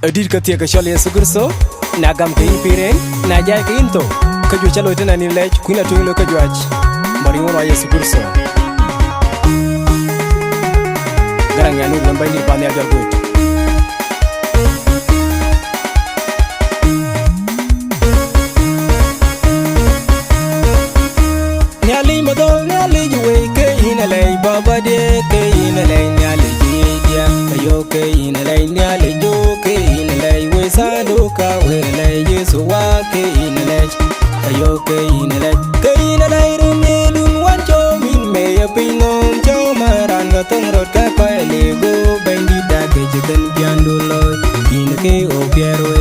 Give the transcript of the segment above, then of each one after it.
Adir katia ka shole sugurso na gam ke ipiren na jay ke into ka ju chalo tena ni lech kuna tuilo ka juach mari wona ye sugurso garang ya nur lambay ni pan ya jargut nyali modol nyali juwe ke inalay baba de ke inalay nyali jiya ayo ke inalay nyali jo ke inalay we saduka we lay yesu wa ke inalay ayo ke inalay rumedun wancho min me ya pinom cho maran ga tong rot ka pa le go bendi da ke jigen biandulo inake o pierwe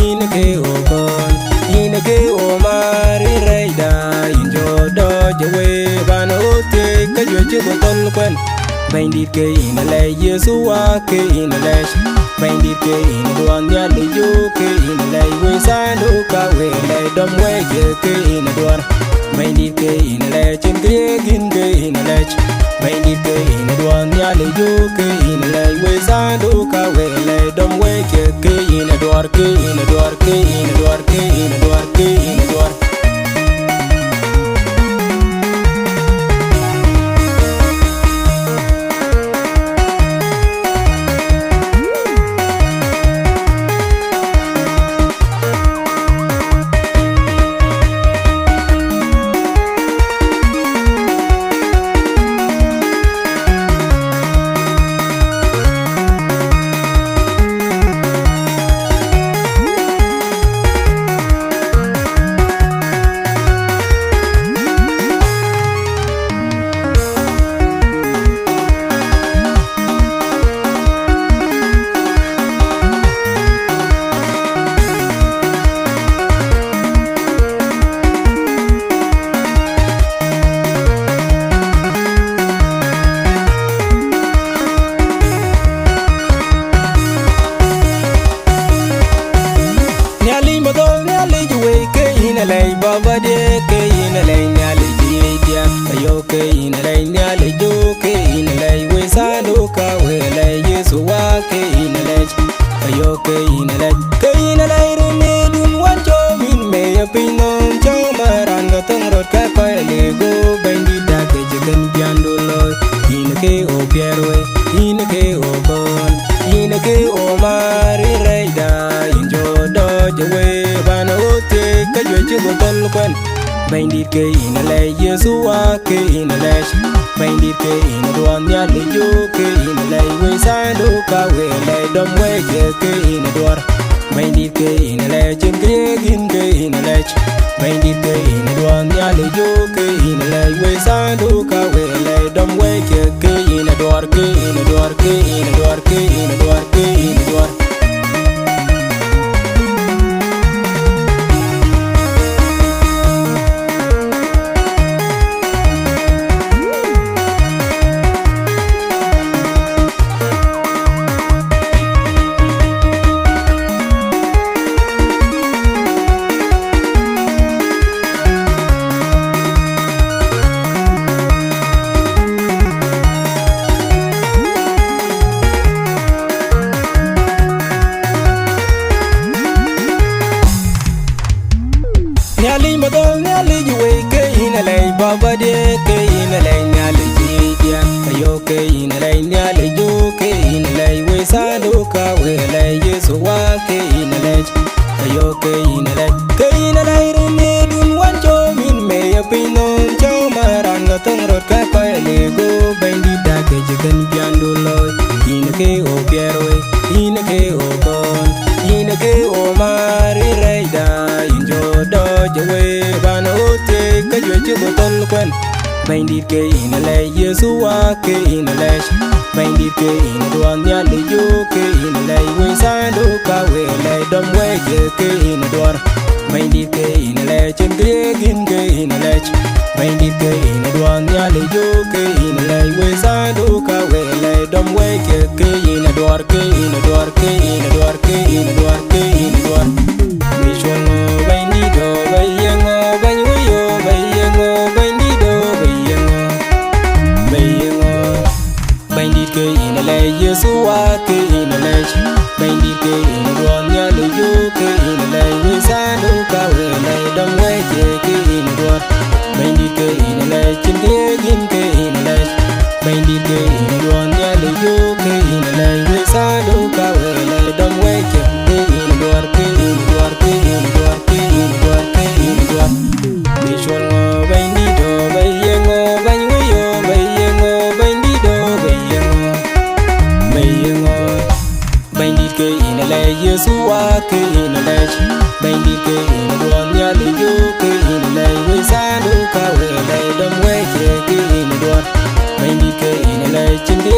inake o kon inake o mari reida injo do jewe bano te ka jo go ton kwen Bandit ke inalay yesu wa ke inalay Bandit ke inaduan ya le jo ke inalay we saduka we lay dom we ke inaduan Bandit ke inalay chin ke gin ke inalay Bandit ke inaduan ya le jo ke inalay we saduka we lay dom we ke inaduar ke inaduar ke inaduar ke inaduar ke inaduar inalay baba de ke inalay nyali jiya ayo ke inalay nyali jo ke inalay we saduka we lay yesu wa ke inalay ayo ke inalay rumedun wancho min me ya pinom cho maran ga tong rot ka pa le go bendi da ke jigen biandulo inake o pierwe inake o kon inake o mari reida injo do jewe bano te ka jo go tol kwen Bandit ke inalay yesu wa ke inalay Bandit ke inaduan ya le jo ke inalay we saduka we lay dom we ke inaduar Bandit ke inalay chin ke gin ke inalay Bandit ke inaduan ya le jo ke inalay we saduka we lay dom we ke inaduar ke inaduar ke inaduar ke inaduar ke inaduar Nyali modol nyali juwe ke inalay baba de ke inalay nyali jiya ayo ke inalay nyali jo ke inalay we saduka we lay yesu wa ke inalay ayo ke inalay rumedun wancho min me ya pinom cho maran ga tong rot ka pa le go bendi da ke jigen biandulo inake o pierwe inake o kon inake o mari reida injo do jewe bano te ka jo go tol kwen Bandit ke inalay yesu wa ke inalay Bandit ke inaduan ya le jo ke inalay we saduka we lay dom we ke inaduar Bandit ke inalay chin ke gin ke inalay Bandit ke inaduan ya le jo ke inalay we saduka we lay dom we ke inaduar ke inaduar ke inaduar ke inaduar ke inaduar Mishono Bandido bayengo banyuyo bayengo Bandido bayengo Bandit ke inalay yesu wa ke inalay Bandit ke inaduan Yeshua ke ina lej Baindi ke ina duan ya le yo ke ina lej we sando ka we lej dom we ke ina duan Baindi ke ina lej chinde